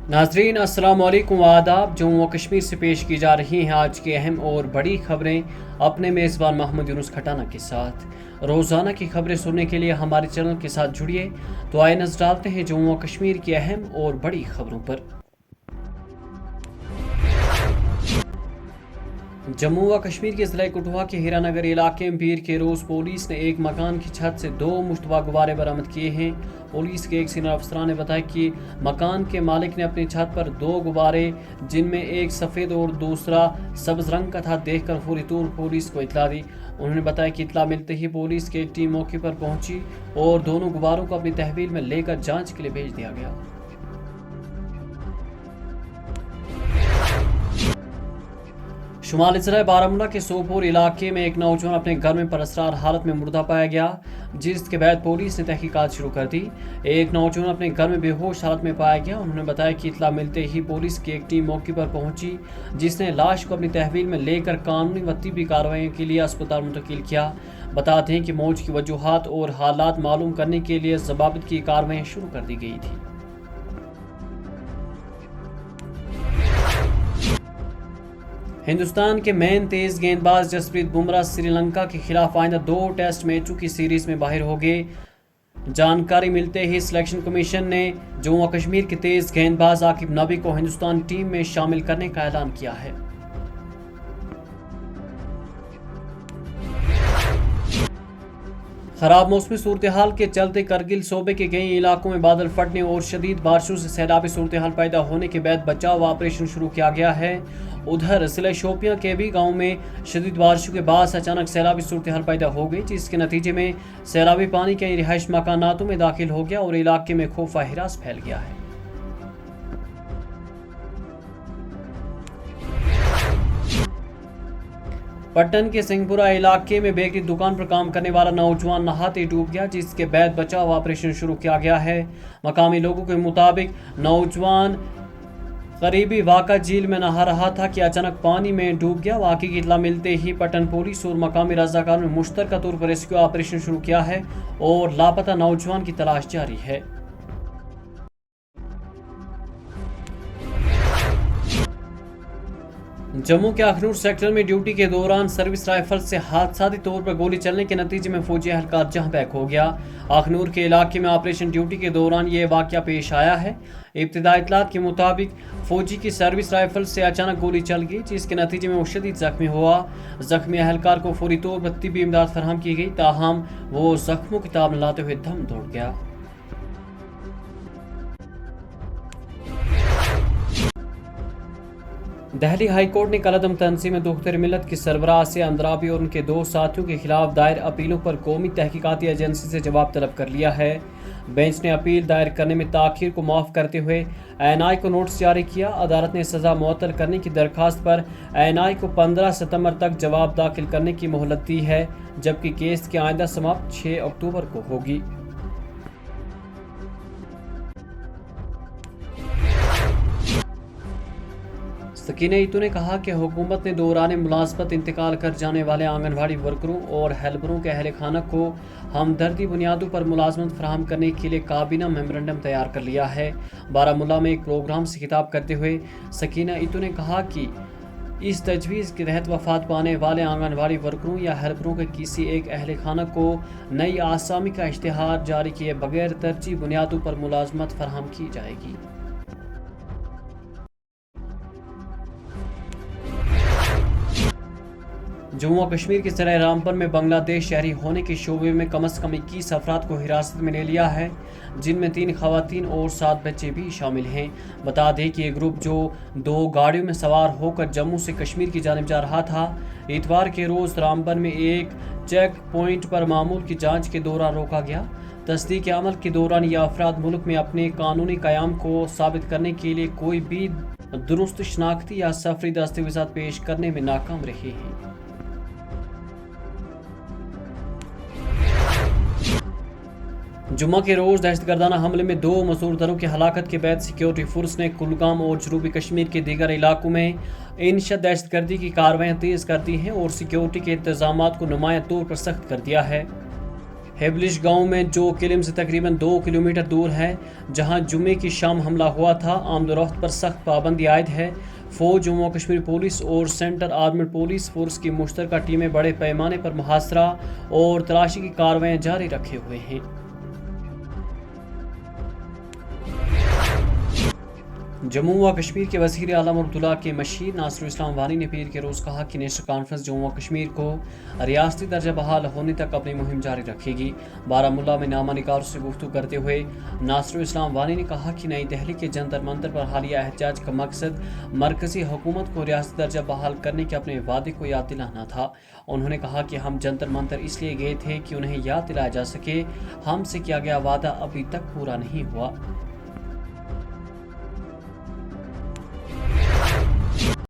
नाजरीन अस्सलाम वालेकुम आदाब। जम्मू व कश्मीर से पेश की जा रही हैं आज की अहम और बड़ी खबरें अपने मेज़बान मोहम्मद यूनुस खटाना के साथ। रोज़ाना की खबरें सुनने के लिए हमारे चैनल के साथ जुड़िए। तो आइए नजर डालते हैं जम्मू व कश्मीर की अहम और बड़ी खबरों पर। जम्मू व कश्मीर के ज़िला कठुआ के हीरानगर इलाके में पीर के रोज़ पुलिस ने एक मकान की छत से 2 मुश्तबा गुब्बारे बरामद किए हैं। पुलिस के एक सीनियर अफसर ने बताया कि मकान के मालिक ने अपनी छत पर 2 गुब्बारे, जिनमें एक सफ़ेद और दूसरा सब्ज रंग का था, देखकर फौरी तौर पुलिस को इतला दी। उन्होंने बताया कि इतला मिलते ही पुलिस की एक टीम मौके पर पहुंची और दोनों गुब्बारों को अपनी तहवील में लेकर जाँच के लिए भेज दिया गया। शुमाली ज़िला बारामूला के सोपोर इलाके में एक नौजवान अपने घर में परअसरार हालत में मुर्दा पाया गया, जिसके बाद पुलिस ने तहकीकात शुरू कर दी। एक नौजवान अपने घर में बेहोश हालत में पाया गया। उन्होंने बताया कि इतला मिलते ही पुलिस की एक टीम मौके पर पहुंची, जिसने लाश को अपनी तहवील में लेकर कानूनी व तिब्बी कार्रवाई के लिए अस्पताल मुंतकिल किया। बता दें कि मौत की वजूहात और हालात मालूम करने के लिए ज़बाबित की कार्रवाई शुरू कर दी गई थी। हिंदुस्तान के मेन तेज गेंदबाज जसप्रीत बुमराह श्रीलंका के खिलाफ आइंदा 2 टेस्ट मैचों की सीरीज में बाहर हो गए। जानकारी मिलते ही सिलेक्शन कमीशन ने जम्मू व कश्मीर के तेज गेंदबाज आकिब नबी को हिंदुस्तान टीम में शामिल करने का ऐलान किया है। खराब मौसमी सूरत हाल के चलते करगिल सूबे के कई इलाकों में बादल फटने और शदीद बारिशों से सैलाबी सूरत हाल पैदा होने के बाद बचाव ऑपरेशन शुरू किया गया है। उधर जिला शोपियां के भी गांव में शदीद बारिशों के बाद अचानक सैलाबी सूरत हाल पैदा हो गई, जिसके नतीजे में सैलाबी पानी कई रिहाइश मकानातों में दाखिल हो गया और इलाके में खौफ व हिरास फैल गया है। पट्टन के सिंहपुरा इलाके में बेकरी दुकान पर काम करने वाला नौजवान नहाते डूब गया, जिसके बाद बचाव ऑपरेशन शुरू किया गया है। मकामी लोगों के मुताबिक नौजवान करीबी वाका झील में नहा रहा था कि अचानक पानी में डूब गया। वाकई की इत्तला मिलते ही पट्टन पुलिस और मकामी रजाकारों ने मुश्तरका तौर पर रेस्क्यू ऑपरेशन शुरू किया है और लापता नौजवान की तलाश जारी है। जम्मू के अखनूर सेक्टर में ड्यूटी के दौरान सर्विस राइफल से हादसाती तौर पर गोली चलने के नतीजे में फौजी एहलकार जहां बैक हो गया। अखनूर के इलाके में ऑपरेशन ड्यूटी के दौरान यह वाकया पेश आया है। इब्तिदाई इत्तलात के मुताबिक फौजी की सर्विस राइफल से अचानक गोली चल गई, जिसके नतीजे में वो शदीद जख्मी हुआ। जख्मी एहलकार को फौरी तौर पर तिब्बी इमदाद फराहम की गई, ताहम वो जख्मों की ताब लाते हुए दम तोड़ गया। दिल्ली हाई कोर्ट ने कलअदम तंजीम दुख्तर मिलत की सरबराह से अंद्राबी और उनके 2 साथियों के खिलाफ दायर अपीलों पर कौमी तहकीकाती एजेंसी से जवाब तलब कर लिया है। बेंच ने अपील दायर करने में ताखीर को माफ़ करते हुए एएनआई को नोटिस जारी किया। अदालत ने सज़ा मुअत्तल करने की दरखास्त पर एएनआई को 15 सितंबर तक जवाब दाखिल करने की मोहलत दी है, जबकि केस की आइंदा समाप्त 6 अक्टूबर को होगी। सकीना ईतू ने कहा कि हुकूमत ने दौरान मुलाजमत इंतकाल कर जाने वाले आंगनवाड़ी वर्करों और हेल्परों के अहल खाना को हमदर्दी बुनियादों पर मुलाजमत फराहम करने के लिए काबीना मेमोरेंडम तैयार कर लिया है। बारामूला में एक प्रोग्राम से खिताब करते हुए सकीना ईतू ने कहा कि इस तजवीज़ के तहत वफात पाने वाले आंगनवाड़ी वर्करों या हेल्परों के किसी एक अहल खाना को नई आसामी का इश्तिहार जारी किए बगैर तरजीह बुनियादों पर मुलाजमत फराहम की जाएगी। जम्मू व कश्मीर के ज़िला रामबन में बांग्लादेश शहरी होने के शोबे में कम से कम 21 अफराद को हिरासत में ले लिया है, जिनमें 3 खवातीन और 7 बच्चे भी शामिल हैं। बता दें कि ये ग्रुप जो 2 गाड़ियों में सवार होकर जम्मू से कश्मीर की जानिब जा रहा था, इतवार के रोज़ रामबन में एक चेक पॉइंट पर मामूल की जाँच के दौरान रोका गया। तस्दीक अमल के दौरान ये अफराद मुल्क में अपने कानूनी क़याम को साबित करने के लिए कोई भी दुरुस्त शनाख्ती या सफरी दस्तावेज़ात पेश करने में नाकाम रहे हैं। जुम्मा के रोज़ दहशतगर्दाना हमले में 2 मजदूर दलों की हलाकत के बाद सिक्योरिटी फोर्स ने कुलगाम और जनूबी कश्मीर के दीगर इलाकों में इंशद दहशतगर्दी की कार्रवाइयाँ तेज़ कर दी हैं और सिक्योरिटी के इंतजामात को नुमाया तौर पर सख्त कर दिया है। ہیبلش گاؤں میں جو قلم سے تقریباً 2 کلومیٹر دور ہے، جہاں جمعے کی شام حملہ ہوا تھا، آمد و رفت پر سخت پابندی عائد ہے۔ فوج، جموں و کشمیر پولیس اور سینٹرل آرمڈ پولیس فورس کی مشترکہ ٹیمیں بڑے پیمانے پر محاصرہ اور تلاشی کی کارروائیاں جاری رکھے ہوئے ہیں۔ جموں و کشمیر کے وزیر اعلیٰ اور عبداللہ کے مشیر ناصر الاسلام وانی نے پیر کے روز کہا کہ نیشنل کانفرنس جموں و کشمیر کو ریاستی درجہ بحال ہونے تک اپنی مہم جاری رکھے گی۔ بارہمولہ میں نامہ نگاروں سے گفتگو کرتے ہوئے ناصر الاسلام وانی نے کہا کہ نئی دہلی کے جنتر منتر پر حالیہ احتجاج کا مقصد مرکزی حکومت کو ریاستی درجہ بحال کرنے کے اپنے وعدے کو یاد دلانا تھا۔ انہوں نے کہا کہ ہم جنتر منتر اس لیے گئے تھے کہ انہیں یاد دلایا جا سکے ہم سے کیا گیا وعدہ ابھی تک پورا نہیں ہوا۔